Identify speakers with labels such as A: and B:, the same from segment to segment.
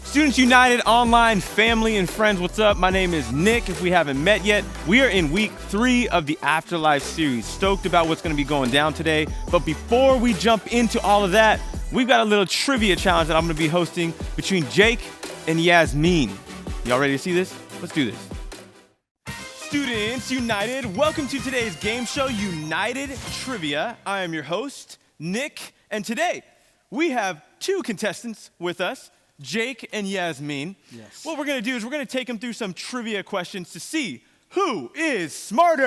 A: Students United online family and friends, what's up? My name is Nick. If we haven't met yet, we are in week 3 of the Afterlife series. Stoked about what's going to be going down today. But before we jump into all of that, we've got a little trivia challenge that I'm going to be hosting between Jake and Yasmin. Y'all ready to see this? Let's do this. Students United, welcome to today's game show, United Trivia. I am your host, Nick, and today we have 2 contestants with us, Jake and Yasmin.
B: Yes.
A: What we're going to do is we're going to take them through some trivia questions to see who is smarter.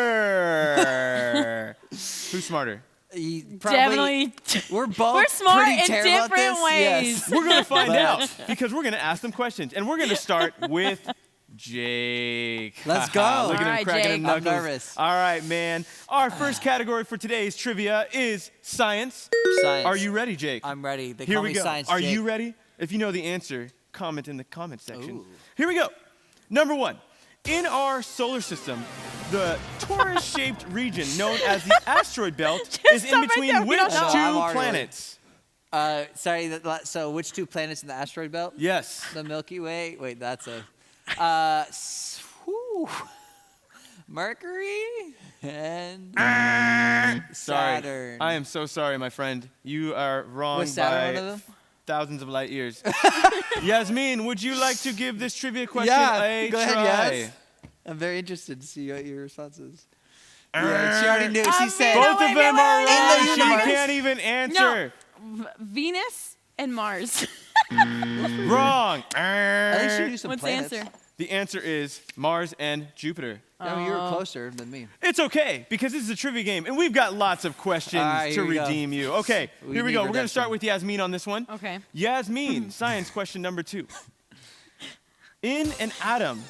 A: Who's smarter?
C: Definitely.
B: We're both
C: We're smart
B: pretty
C: in
B: terrible at
C: different
B: this.
C: ways.
B: Yes.
A: We're going to find out because we're going to ask them questions. And we're going to start with Jake.
B: Let's go.
A: Look at him
C: All right,
A: cracking
C: Jake.
A: them knuckles.
B: I'm nervous.
A: All right, man. Our first category for today's trivia is science.
B: Science.
A: Are you ready, Jake?
B: I'm ready. They
A: Here
B: call
A: we
B: me
A: go.
B: Science
A: Are
B: Jake.
A: you ready? If you know the answer, comment in the comment section.
B: Ooh.
A: Here we go. Number 1. In our solar system, the torus-shaped region known as the asteroid belt is in
C: stop right
A: between
C: there. We
A: which
C: don't know.
B: I'm
A: 2
B: already
A: planets?
B: So which 2 planets in the asteroid belt?
A: Yes.
B: The Milky Way. Wait, that's a Mercury and
A: Sorry.
B: Saturn.
A: I am so sorry, my friend. You are wrong
B: Was Saturn
A: by
B: one of them?
A: thousands of light years. Yasmin, would you like to give this trivia question a
B: go
A: try?
B: ahead. Yes. I'm very interested to see what your response is. Yeah, she already knew. She said
A: Both of them are
B: In
A: wrong.
B: the
A: She
B: universe.
A: can't even answer.
C: Venus and Mars.
A: Wrong.
B: I think she knew some
C: What's
B: planets.
C: the answer?
A: The answer is Mars and Jupiter.
B: I mean, you were closer than me.
A: It's okay, because this is a trivia game, and we've got lots of questions
B: All right,
A: to
B: here we go.
A: redeem you. Okay,
B: We
A: here we
B: need
A: go. We're going to
B: redemption.
A: start with Yasmin on this one.
C: Okay.
A: Yasmin, science question number 2. In an atom,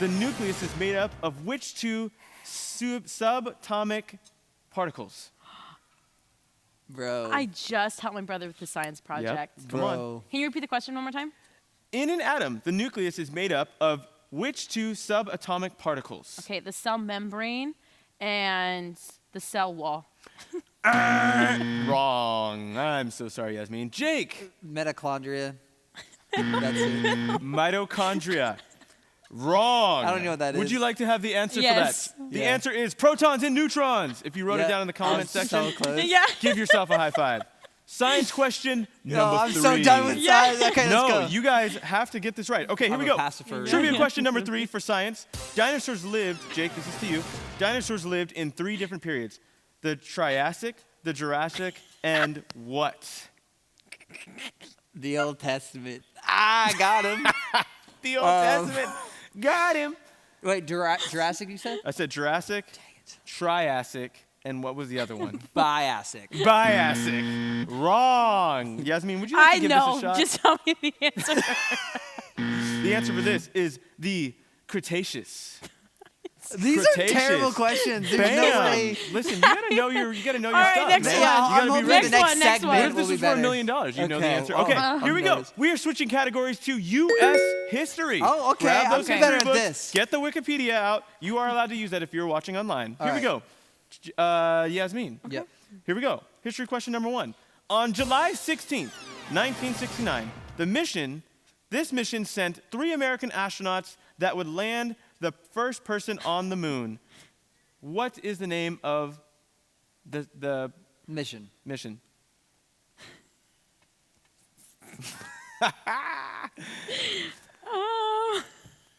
A: the nucleus is made up of which 2 subatomic particles?
B: Bro.
C: I just helped my brother with the science project.
A: Come on.
B: Bro.
C: Can you repeat the question one more time?
A: In an atom, the nucleus is made up of which 2 subatomic particles?
C: Okay, the cell membrane and the cell wall.
A: Wrong. I'm so sorry, Yasmin. Jake,
B: Mitochondria. That's it.
A: mitochondria. Wrong.
B: I don't know what that
A: Would
B: is.
A: you like to have the answer
C: Yes.
A: for that? The
B: Yeah.
A: answer is protons and neutrons. If you wrote it
B: Yeah,
A: down in the
B: I'm
A: comment section,
B: So close.
C: Yeah.
A: give yourself a high five. Science question number 3.
B: I'm so done with science. Okay, let's
A: No,
B: go.
A: you guys have to get this right. Okay, here
B: I'm
A: we
B: a
A: go.
B: passer for a
A: Trivia
B: reason.
A: question number 3 for science. Dinosaurs lived, Jake, this is to you. Dinosaurs lived in 3 different periods. The Triassic, the Jurassic, and what?
B: The Old Testament. I got him.
A: The Old Testament. Got him.
B: Wait, Jurassic you said?
A: I said Jurassic, Triassic, and what was the other one?
B: Biassic.
A: Biassic. Wrong. Yasmin, would you like
C: I
A: to give
C: know.
A: this a shot?
C: Just tell me the answer.
A: The answer for this is the Cretaceous.
B: These
A: Cretaceous.
B: are terrible questions. There's
A: Bam.
B: no way.
A: Listen, you gotta know your stuff,
C: right, next
A: man.
C: one.
A: You
B: I'm
A: gotta
B: hoping
A: be ready.
B: the next
C: Next one, next
B: segment
C: one.
A: What if this
B: will
A: was
B: be
A: for $1
B: better.
A: million? You know the
B: Okay.
A: answer.
B: Oh,
A: Okay,
B: I'm
A: here we go.
B: nervous.
A: We are switching categories to U.S. history.
B: Oh, okay.
A: Grab
B: I'm
A: those
C: Okay.
A: history
B: better at
A: books.
B: this.
A: Get the Wikipedia out. You are allowed to use that if you're watching online. Here we
B: right.
A: go. Yasmin.
B: Yep.
A: Here we go. History question number 1. On July 16th, 1969, this mission sent 3 American astronauts that would land the first person on the moon. What is the name of the
B: Mission.
A: mission?
C: Oh.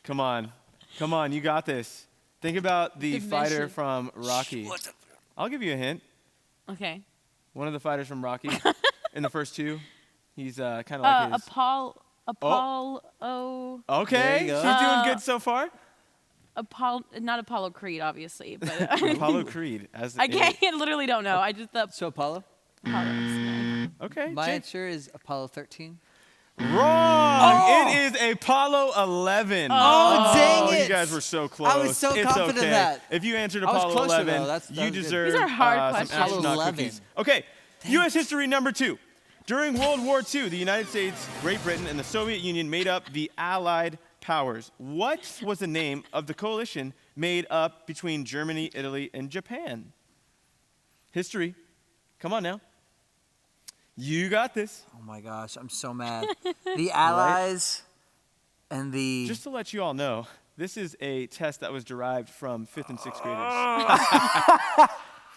A: Come on, you got this. Think about the
C: The
A: fighter
C: mission.
A: from Rocky. I'll give you a hint.
C: Okay.
A: One of the fighters from Rocky in the first 2. He's kind of like his.
C: Apollo.
A: Okay,
B: There
A: she's
B: you go.
A: doing good so far.
C: Not Apollo Creed, obviously, but
A: Apollo Creed.
C: I can't. Literally don't know. I just thought
B: So Apollo?
C: Apollo.
A: Okay.
B: My
A: Jake.
B: answer is Apollo 13.
A: Wrong.
B: Oh.
A: It is Apollo 11.
B: Oh, dang it.
A: You guys were so close.
B: I was so
A: It's
B: confident
A: okay.
B: of that.
A: If you answered
B: I was
A: Apollo
B: closer,
A: 11,
B: though. That
A: you
B: was good.
A: deserve
C: These are hard
A: some
C: questions.
A: astronaut
B: Apollo 11.
A: cookies. Okay. U.S. history number 2. During World War II, the United States, Great Britain, and the Soviet Union made up the Allied powers. What was the name of the coalition made up between Germany, Italy, and Japan? History. Come on now. You got this.
B: Oh my gosh, I'm so mad. The Allies And the
A: Just to let you all know, this is a test that was derived from 5th and 6th graders.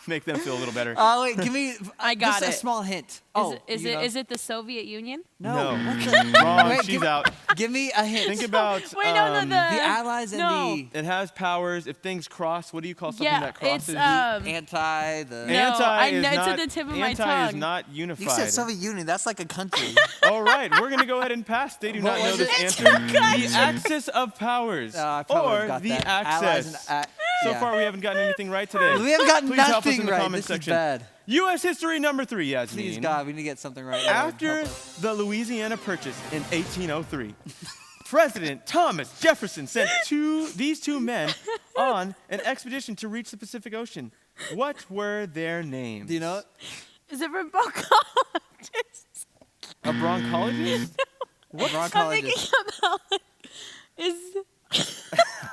A: Make them feel a little better.
B: Oh wait, give me.
C: I got
B: just
C: it.
B: a small hint.
C: Is it the Soviet Union?
B: No.
A: Wrong.
B: Wait,
A: She's out.
B: Give me a hint.
A: Think about
C: Wait, no, the
B: the Allies and
C: no.
B: the
A: it has powers. If things cross, what do you call something
C: Yeah,
A: that crosses?
C: it's
B: anti. The
C: No,
A: anti
C: I
A: is
C: know, it's
A: not,
C: at the tip of my
A: anti is
C: tongue.
A: not unified.
B: you said Soviet Union. That's like a country.
A: All right, we're gonna go ahead and pass. They do
B: What
A: not know
B: was
A: this
B: it?
A: answer. The axis of powers,
B: I probably
A: or
B: would've got
A: the
B: that.
A: access.
B: Allies and,
A: So
B: yeah.
A: far, we haven't gotten anything right today.
B: We haven't gotten
A: Please help us
B: nothing
A: in the
B: right.
A: comment
B: This
A: section.
B: is bad.
A: U.S. history number 3, Yasmin.
B: Please God, we need to get something right.
A: After
B: Help us.
A: the Louisiana Purchase in 1803, President Thomas Jefferson sent these two men on an expedition to reach the Pacific Ocean. What were their names?
B: Do you know it?
C: Is it from bronchitis?
A: A bronchologist?
B: What?
C: I'm thinking about is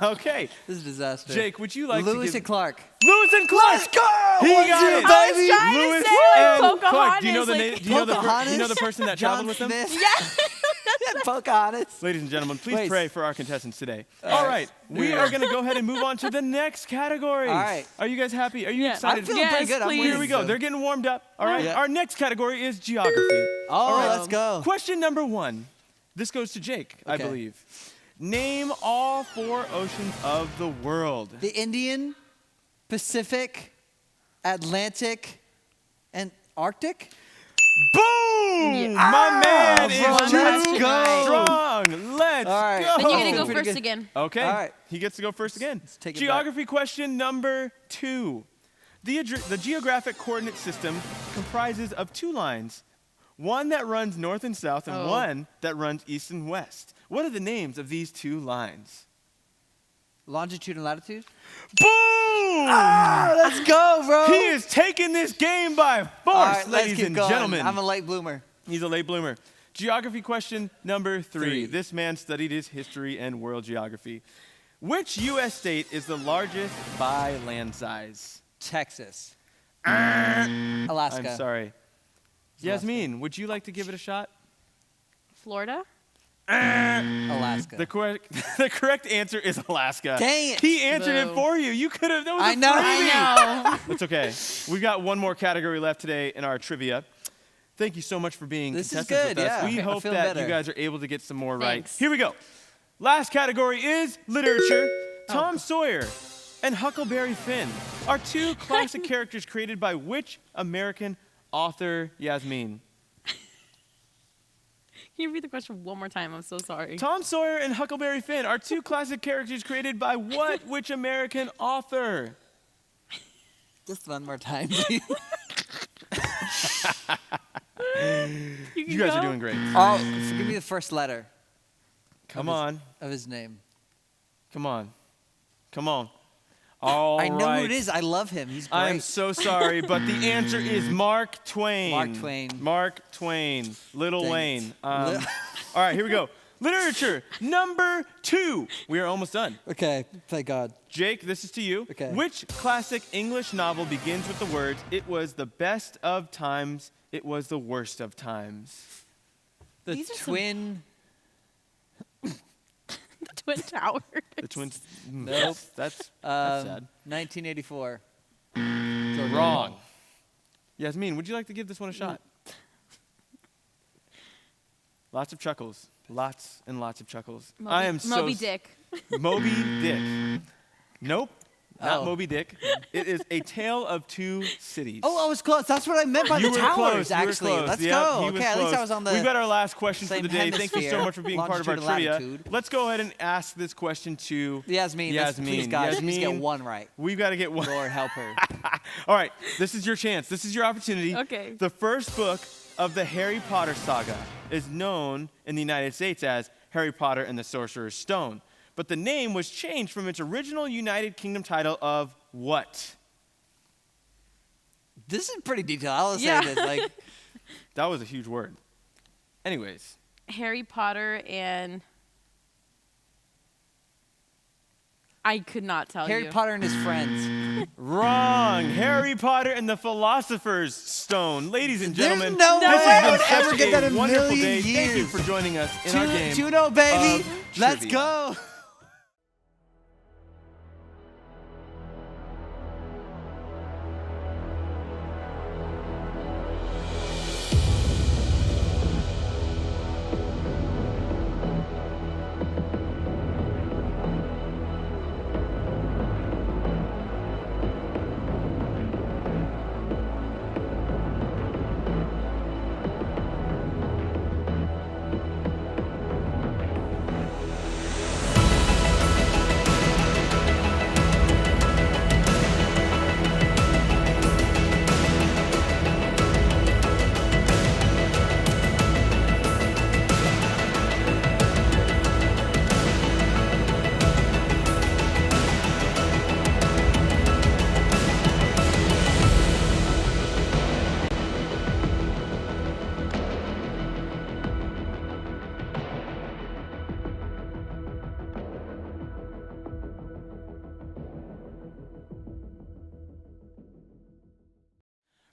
A: Okay.
B: This is a disaster.
A: Jake, would you like
B: Lewis
A: to
B: and
A: give...
B: Clark.
A: Lewis and Clark!
B: Let's go!
A: He
B: 1-0,
A: got it.
C: I was
B: baby.
C: trying
A: Lewis
C: to say like
A: and
C: Pocahontas.
A: Clark. Do you know the
C: like,
A: name? Do you know the
B: Pocahontas?
A: person that
B: John
A: traveled with them?
B: Smith.
C: Yeah.
B: Pocahontas.
A: Ladies and gentlemen, please
B: Wait.
A: pray for our contestants today. All right, we are going to go ahead and move on to the next category.
B: All right.
A: Are you guys happy? Are you
C: Yeah.
A: excited?
B: I'm feeling pretty good. I'm
C: please.
B: winning,
A: Here we go.
B: so-
A: They're getting warmed up. All right.
B: Yeah.
A: Our next category is geography.
B: Oh,
A: All right.
B: let's go.
A: Question number 1. This goes to Jake, I
B: Okay.
A: believe. Name all 4 oceans of the world.
B: The Indian, Pacific, Atlantic, and Arctic.
A: Boom!
C: Yeah.
A: My man is
B: bro,
A: too
B: let's
C: go.
A: strong. Let's
B: All right.
A: go.
C: Then you're gonna go
B: Pretty
C: first
B: good.
C: again.
A: Okay.
B: All right.
A: He gets to go first again.
B: Let's take it
A: Geography question number 2. The geographic coordinate system comprises of 2 lines. One that runs north and south and one that runs east and west. What are the names of these 2 lines?
B: Longitude and latitude.
A: Boom!
B: Let's go, bro.
A: He is taking this game by force,
B: All right, let's
A: ladies
B: keep
A: and
B: going.
A: gentlemen.
B: I'm a late bloomer.
A: He's a late bloomer. Geography question number 3.
B: 3.
A: This man studied his history and world geography. Which U.S. state is the largest by land size?
B: Texas. Alaska.
A: I'm sorry. Yasmin, would you like to give it a shot?
C: Florida.
B: Alaska.
A: The correct answer is Alaska.
B: Dang it.
A: He answered it
C: Boo.
A: for you. You could have. That was
B: I
A: a
B: know.
A: freebie.
C: I know.
A: It's okay. We've got one more category left today in our trivia. Thank you so much for being
B: This is
A: contestants
B: good,
A: with us.
B: yeah.
A: We
B: I
A: hope
B: feel
A: that
B: better.
A: you guys are able to get some more right.
C: Thanks.
A: Here we go. Last category is literature. Tom Sawyer and Huckleberry Finn are 2 classic characters created by which American author, Yasmin?
C: Can you read the question one more time? I'm so sorry.
A: Tom Sawyer and Huckleberry Finn are 2 classic characters created by what? Which American author?
B: Just one more time, please.
A: You guys are doing great.
B: Oh, give me the first letter
A: Come on.
B: of his name.
A: Come on. Come on. All
B: I know
A: right.
B: who it is. I love him. He's great.
A: I am so sorry, but the answer is Mark Twain.
B: Mark Twain.
A: Mark Twain. Little
B: Dang it.
A: Wayne. All right, here we go. Literature number 2. We are almost done.
B: Okay, thank God.
A: Jake, this is to you.
B: Okay.
A: Which classic English novel begins with the words, "It was the best of times, it was the worst of times"?
B: The
C: These are some-
B: twin.
C: The Twin Towers.
A: The twins.
B: Nope.
A: That's
B: Um,
A: sad.
B: 1984.
A: Wrong. Yasmin, would you like to give this one a shot? Lots of chuckles. Lots and lots of chuckles. I am so
C: Moby Dick.
A: Moby Dick. Nope. Not
B: Oh.
A: Moby Dick. It is A Tale of Two Cities.
B: Oh, I was close. That's what I meant by
A: You
B: the
A: were
B: towers,
A: close. You were
B: actually.
A: close.
B: Let's
A: Yep,
B: go.
A: he
B: Okay,
A: was
B: at least
A: close.
B: I was on the
A: We've got our last question for
B: same
A: the day. Thank you so
B: hemisphere,
A: much for being part of our
B: longitude and
A: trivia.
B: latitude.
A: Let's go ahead and ask this question to
B: Yasmin.
A: Yasmin.
B: Please, God, please get
A: Yasmin,
B: one right.
A: We've got to get one.
B: Lord, help her.
A: All right, this is your chance. This is your opportunity.
C: Okay.
A: The first book of the Harry Potter saga is known in the United States as Harry Potter and the Sorcerer's Stone. But the name was changed from its original United Kingdom title of what?
B: This is pretty detailed. I'll say
C: Yeah.
B: this. Like,
A: That was a huge word. Anyways,
C: Harry Potter and I could not tell
B: Harry
C: you.
B: Potter and his friends.
A: wrong. Harry Potter and the Philosopher's Stone. Ladies and
B: There's
A: gentlemen,
B: no
A: this
B: way I
A: has
B: would
A: been
B: ever
A: such
B: get that
A: a
B: in a
A: wonderful
B: million
A: day. Thank you
B: years.
A: for joining us in our game
B: Judo, baby.
A: of
B: Let's
A: trivia.
B: go.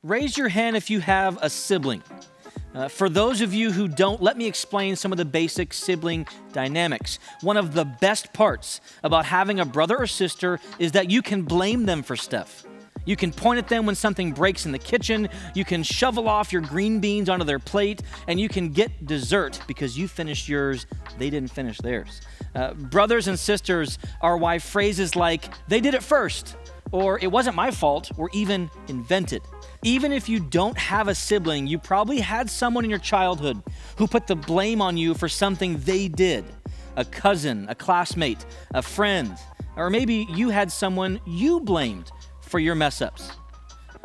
D: Raise your hand if you have a sibling. For those of you who don't, let me explain some of the basic sibling dynamics. One of the best parts about having a brother or sister is that you can blame them for stuff. You can point at them when something breaks in the kitchen, you can shovel off your green beans onto their plate, and you can get dessert because you finished yours, they didn't finish theirs. Brothers and sisters are why phrases like, "they did it first," or "it wasn't my fault," were even invented. Even if you don't have a sibling, you probably had someone in your childhood who put the blame on you for something they did. A cousin, a classmate, a friend, or maybe you had someone you blamed for your mess ups.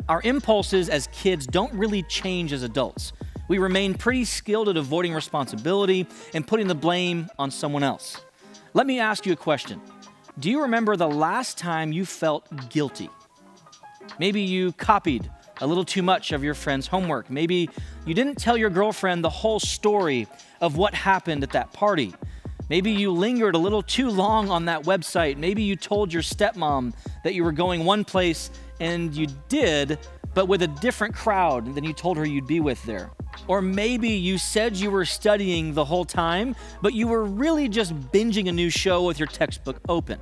D: Our impulses as kids don't really change as adults. We remain pretty skilled at avoiding responsibility and putting the blame on someone else. Let me ask you a question. Do you remember the last time you felt guilty? Maybe you copied a little too much of your friend's homework. Maybe you didn't tell your girlfriend the whole story of what happened at that party. Maybe you lingered a little too long on that website. Maybe you told your stepmom that you were going one place and you did, but with a different crowd than you told her you'd be with there. Or maybe you said you were studying the whole time, but you were really just binging a new show with your textbook open.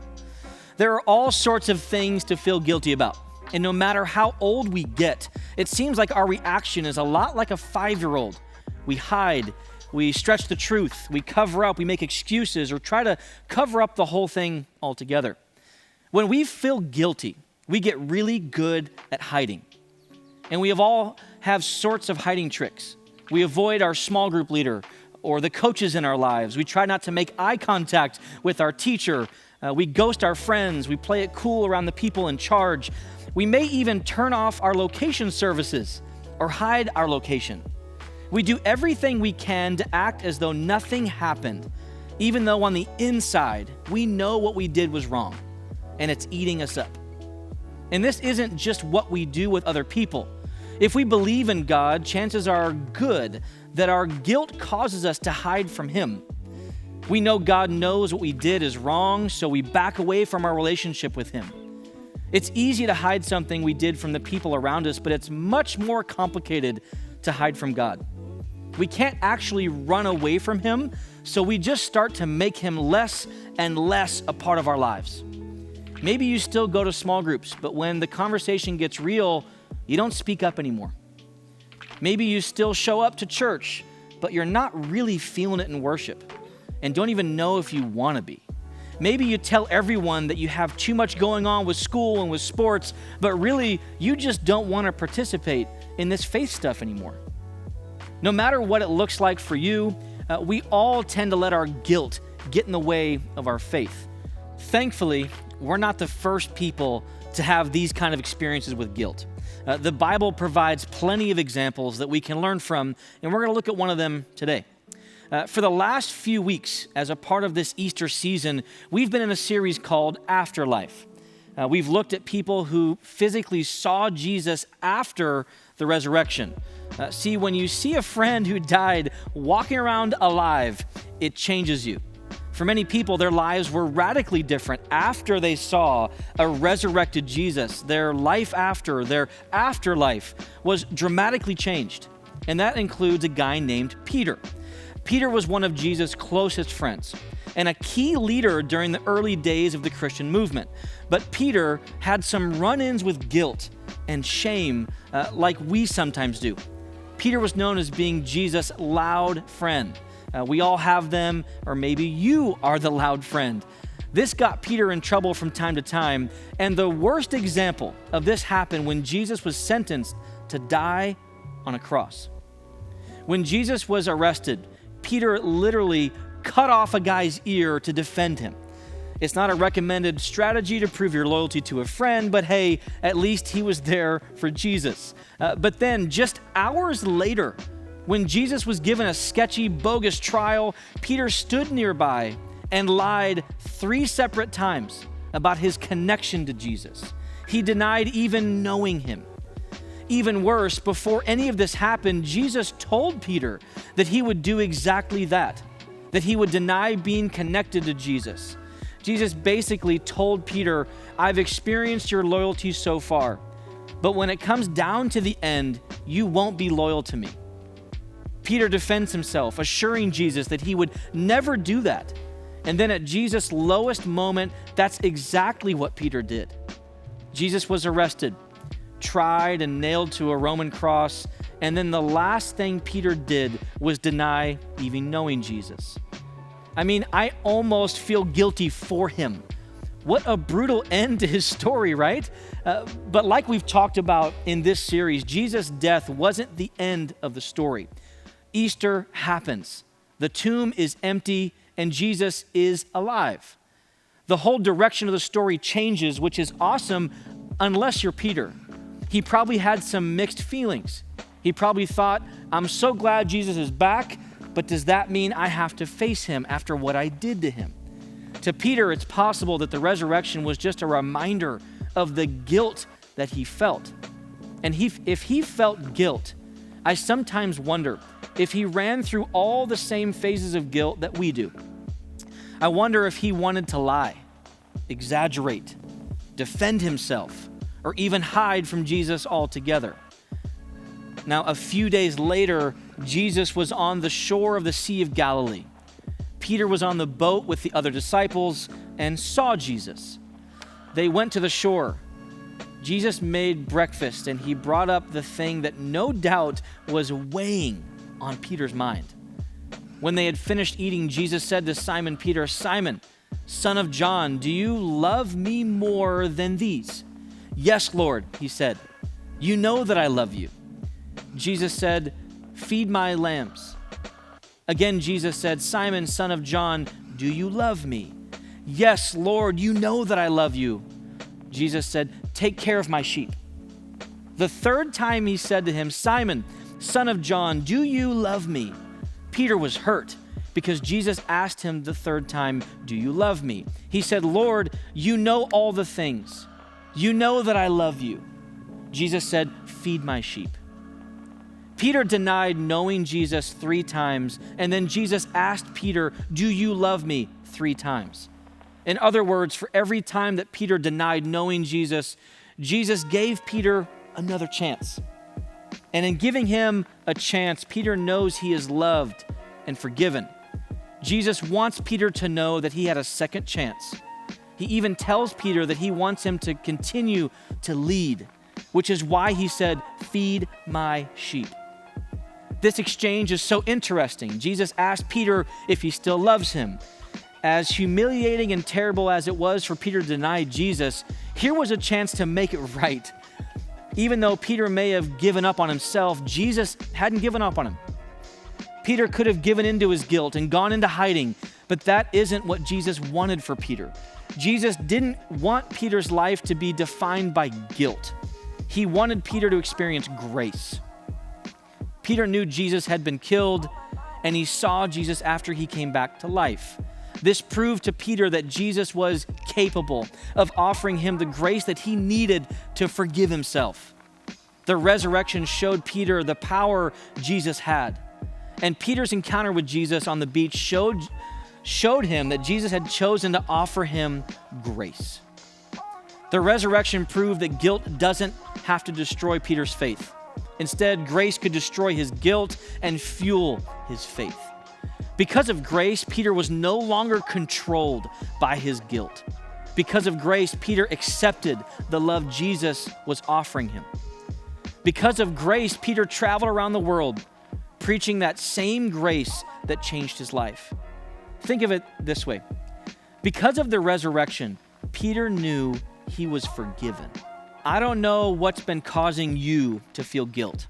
D: There are all sorts of things to feel guilty about. And no matter how old we get, it seems like our reaction is a lot like a 5-year-old. We hide, we stretch the truth, we cover up, we make excuses, or try to cover up the whole thing altogether. When we feel guilty, we get really good at hiding. And we all have sorts of hiding tricks. We avoid our small group leader or the coaches in our lives. We try not to make eye contact with our teacher. We ghost our friends. We play it cool around the people in charge. We may even turn off our location services or hide our location. We do everything we can to act as though nothing happened, even though on the inside, we know what we did was wrong, and it's eating us up. And this isn't just what we do with other people. If we believe in God, chances are good that our guilt causes us to hide from Him. We know God knows what we did is wrong, so we back away from our relationship with Him. It's easy to hide something we did from the people around us, but it's much more complicated to hide from God. We can't actually run away from Him, so we just start to make Him less and less a part of our lives. Maybe you still go to small groups, but when the conversation gets real, you don't speak up anymore. Maybe you still show up to church, but you're not really feeling it in worship and don't even know if you want to be. Maybe you tell everyone that you have too much going on with school and with sports, but really you just don't want to participate in this faith stuff anymore. No matter what it looks like for you, we all tend to let our guilt get in the way of our faith. Thankfully, we're not the first people to have these kind of experiences with guilt. The Bible provides plenty of examples that we can learn from, and we're going to look at one of them today. For the last few weeks, as a part of this Easter season, we've been in a series called Afterlife. We've looked at people who physically saw Jesus after the resurrection. See, when you see a friend who died walking around alive, it changes you. For many people, their lives were radically different after they saw a resurrected Jesus. Their life after, their afterlife was dramatically changed. And that includes a guy named Peter. Peter was one of Jesus' closest friends. and a key leader during the early days of the Christian movement. But Peter had some run-ins with guilt and shame like we sometimes do. Peter was known as being Jesus' loud friend. We all have them, or maybe you are the loud friend. This got Peter in trouble from time to time, and the worst example of this happened when Jesus was sentenced to die on a cross. When Jesus was arrested, Peter literally cut off a guy's ear to defend him. It's not a recommended strategy to prove your loyalty to a friend, but hey, at least he was there for Jesus. But then, just hours later, when Jesus was given a sketchy, bogus trial, Peter stood nearby and lied 3 separate times about his connection to Jesus. He denied even knowing him. Even worse, before any of this happened, Jesus told Peter that he would do exactly that he would deny being connected to Jesus. Jesus basically told Peter, I've experienced your loyalty so far, but when it comes down to the end, you won't be loyal to me. Peter defends himself, assuring Jesus that he would never do that. And then at Jesus' lowest moment, that's exactly what Peter did. Jesus was arrested, tried and nailed to a Roman cross, and then the last thing Peter did was deny even knowing Jesus. I mean, I almost feel guilty for him. What a brutal end to his story, right? But like we've talked about in this series, Jesus' death wasn't the end of the story. Easter happens. The tomb is empty and Jesus is alive. The whole direction of the story changes, which is awesome unless you're Peter. He probably had some mixed feelings. He probably thought, I'm so glad Jesus is back, but does that mean I have to face him after what I did to him? To Peter, it's possible that the resurrection was just a reminder of the guilt that he felt. And if he felt guilt, I sometimes wonder if he ran through all the same phases of guilt that we do. I wonder if he wanted to lie, exaggerate, defend himself, or even hide from Jesus altogether. Now, a few days later, Jesus was on the shore of the Sea of Galilee. Peter was on the boat with the other disciples and saw Jesus. They went to the shore. Jesus made breakfast, and he brought up the thing that no doubt was weighing on Peter's mind. When they had finished eating, Jesus said to Simon Peter, Simon, son of John, do you love me more than these? Yes, Lord, he said. You know that I love you. Jesus said, feed my lambs. Again, Jesus said, Simon, son of John, do you love me? Yes, Lord, you know that I love you. Jesus said, take care of my sheep. The third time he said to him, Simon, son of John, do you love me? Peter was hurt because Jesus asked him the third time, do you love me? He said, Lord, you know all the things. You know that I love you. Jesus said, feed my sheep. Peter denied knowing Jesus 3 times, and then Jesus asked Peter, do you love me 3 times? In other words, for every time that Peter denied knowing Jesus, Jesus gave Peter another chance. And in giving him a chance, Peter knows he is loved and forgiven. Jesus wants Peter to know that he had a second chance. He even tells Peter that he wants him to continue to lead, which is why he said, feed my sheep. This exchange is so interesting. Jesus asked Peter if he still loves him. As humiliating and terrible as it was for Peter to deny Jesus, here was a chance to make it right. Even though Peter may have given up on himself, Jesus hadn't given up on him. Peter could have given into his guilt and gone into hiding, but that isn't what Jesus wanted for Peter. Jesus didn't want Peter's life to be defined by guilt. He wanted Peter to experience grace. Peter knew Jesus had been killed, and he saw Jesus after he came back to life. This proved to Peter that Jesus was capable of offering him the grace that he needed to forgive himself. The resurrection showed Peter the power Jesus had. And Peter's encounter with Jesus on the beach showed him that Jesus had chosen to offer him grace. The resurrection proved that guilt doesn't have to destroy Peter's faith. Instead, grace could destroy his guilt and fuel his faith. Because of grace, Peter was no longer controlled by his guilt. Because of grace, Peter accepted the love Jesus was offering him. Because of grace, Peter traveled around the world preaching that same grace that changed his life. Think of it this way. Because of the resurrection, Peter knew he was forgiven. I don't know what's been causing you to feel guilt,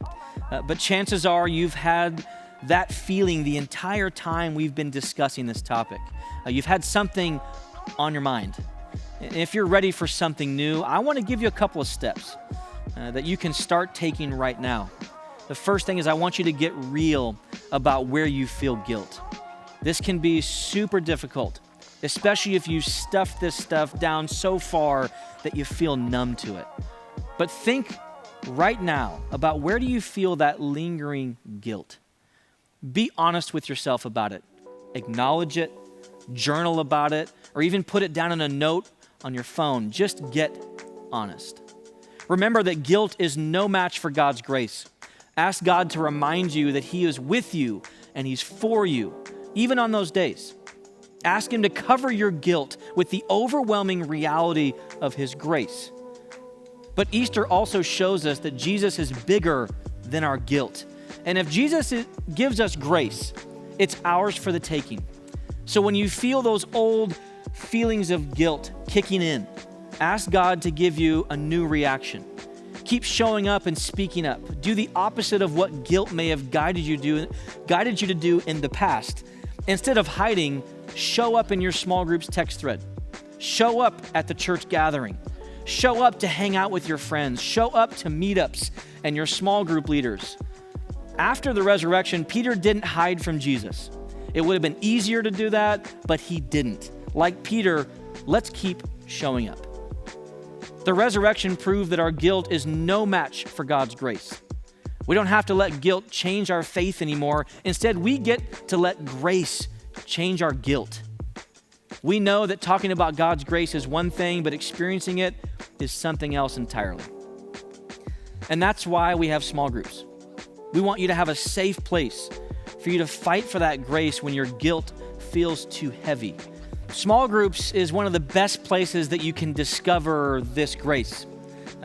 D: but chances are you've had that feeling the entire time we've been discussing this topic. You've had something on your mind. And if you're ready for something new, I want to give you a couple of steps that you can start taking right now. The first thing is I want you to get real about where you feel guilt. This can be super difficult, especially if you stuff this stuff down so far that you feel numb to it. But think right now about where do you feel that lingering guilt? Be honest with yourself about it. Acknowledge it, journal about it, or even put it down in a note on your phone. Just get honest. Remember that guilt is no match for God's grace. Ask God to remind you that He is with you and He's for you, even on those days. Ask Him to cover your guilt with the overwhelming reality of His grace. But Easter also shows us that Jesus is bigger than our guilt. And if Jesus gives us grace, it's ours for the taking. So when you feel those old feelings of guilt kicking in, ask God to give you a new reaction. Keep showing up and speaking up. Do the opposite of what guilt may have guided you to do in the past. Instead of hiding, show up in your small group's text thread. Show up at the church gathering. Show up to hang out with your friends. Show up to meetups and your small group leaders. After the resurrection, Peter didn't hide from Jesus. It would have been easier to do that, but he didn't. Like Peter, let's keep showing up. The resurrection proved that our guilt is no match for God's grace. We don't have to let guilt change our faith anymore. Instead, we get to let grace change our guilt. We know that talking about God's grace is one thing, but experiencing it is something else entirely. And that's why we have small groups. We want you to have a safe place for you to fight for that grace when your guilt feels too heavy. Small groups is one of the best places that you can discover this grace.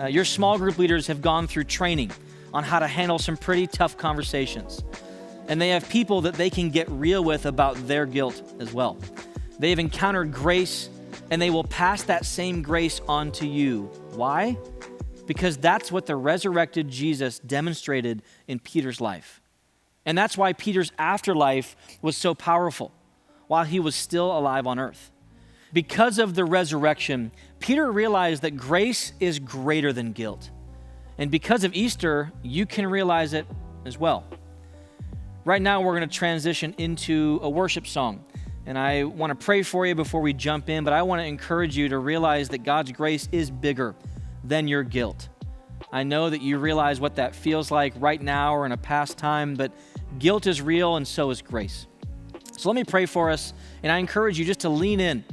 D: Your small group leaders have gone through training on how to handle some pretty tough conversations. And they have people that they can get real with about their guilt as well. They have encountered grace, and they will pass that same grace on to you. Why? Because that's what the resurrected Jesus demonstrated in Peter's life. And that's why Peter's afterlife was so powerful while he was still alive on earth. Because of the resurrection, Peter realized that grace is greater than guilt. And because of Easter, you can realize it as well. Right now, we're going to transition into a worship song. And I want to pray for you before we jump in, but I want to encourage you to realize that God's grace is bigger than your guilt. I know that you realize what that feels like right now or in a past time, but guilt is real and so is grace. So let me pray for us, and I encourage you just to lean in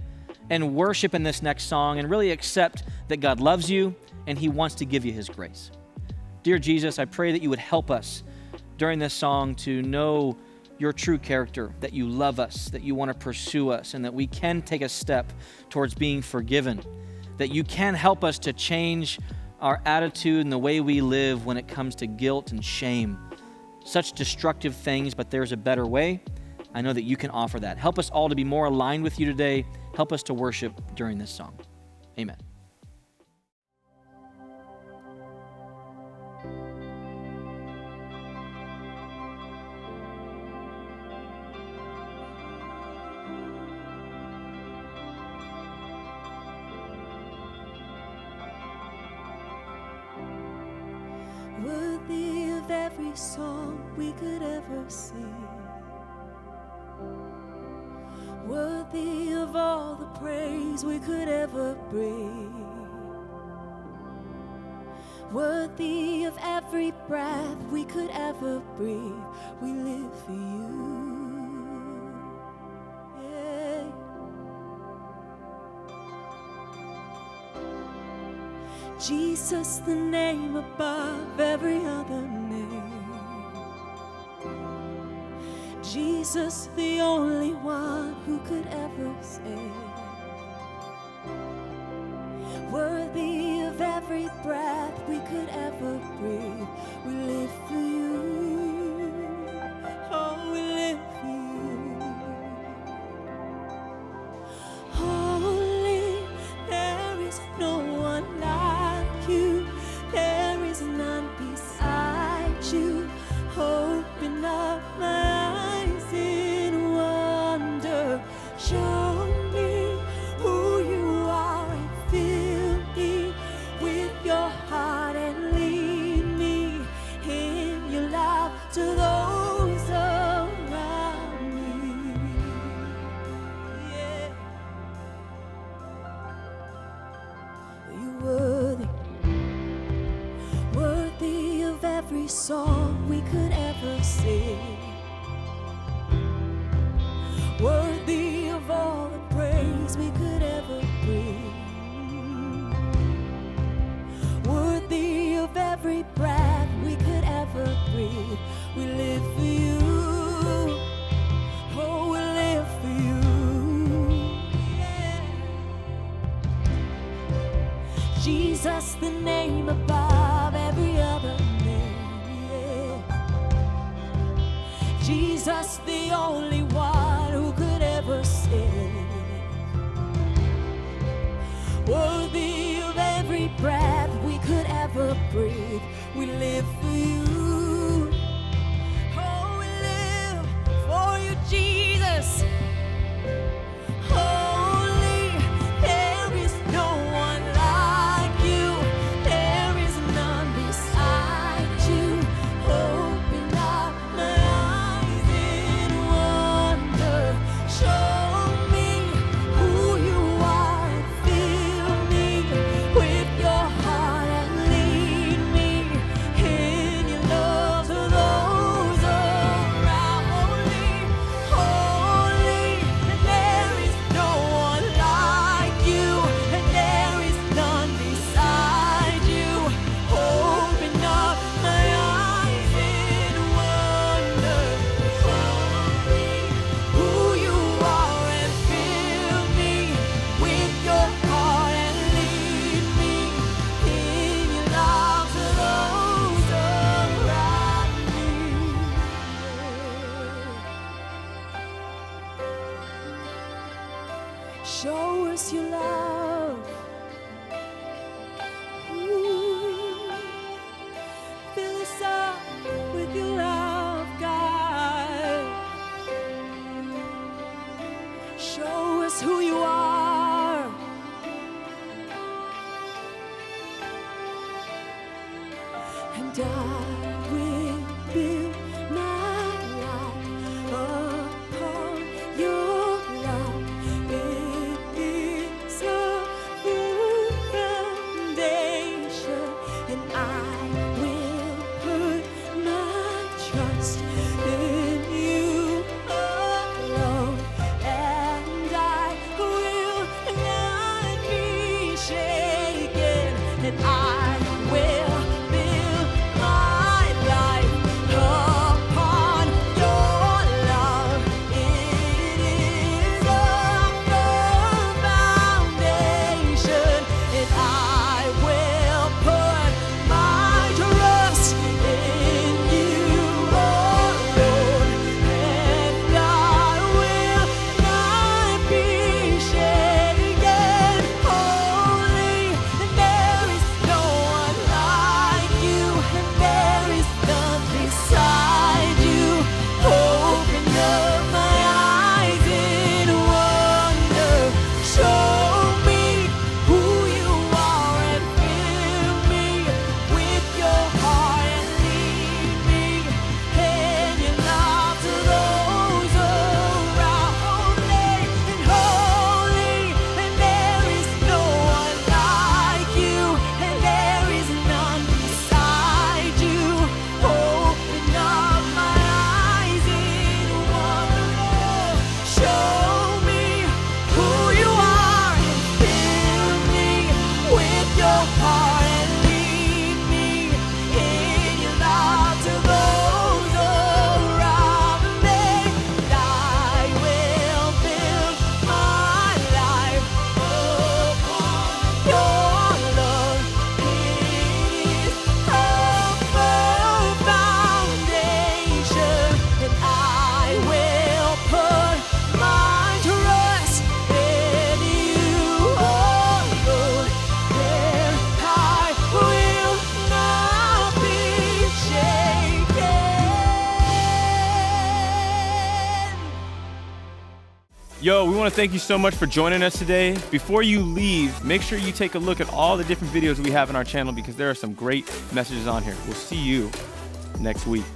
D: and worship in this next song and really accept that God loves you and He wants to give you His grace. Dear Jesus, I pray that you would help us during this song to know your true character, that you love us, that you want to pursue us, and that we can take a step towards being forgiven, that you can help us to change our attitude and the way we live when it comes to guilt and shame. Such destructive things, but there's a better way. I know that you can offer that. Help us all to be more aligned with you today. Help us to worship during this song. Amen.
E: Worthy of every song we could ever sing, worthy of all the praise we could ever bring, worthy of every breath we could ever breathe. We live for you. Yeah. Jesus, the name above every other name. Jesus, the only one who could ever save. Worthy of every breath we could ever breathe. We live for you. Oh, we live for you. Holy, there is no one like you. There is none beside you. Open up my eyes in wonder. Show me who you are and fill me with your heart and lead me in your love to those around me. Yeah. You're worthy, worthy of every song we could ever sing. Worthy of all the praise we could ever bring. Worthy of every breath we could ever breathe. We live for you. Oh, we live for you. Yeah. Jesus, the name above every other name. Yeah. Jesus, the only one who could ever save. Worthy of every breath we could ever breathe. We live for you. Oh, we live for you, Jesus. Holy, there is no one like you. There is none beside you. Open up my eyes in wonder. Show me who you are and fill me with your heart and lead me in your love to those around. Holy, and there is no one like you, and there is none beside you. Open up my eyes in wonder. Show me who you are and fill me with your heart and lead me in your love to those around me. Show us your love. Ooh. Fill us up with your love, God. Show us who you are. And I will build my life upon your love. It is a firm foundation, and I will put my trust in you alone. And I will not be shaken, and I will build my life
A: Yo, we want to thank you so much for joining us today. Before you leave, make sure you take a look at all the different videos we have on our channel because there are some great messages on here. We'll see you next week.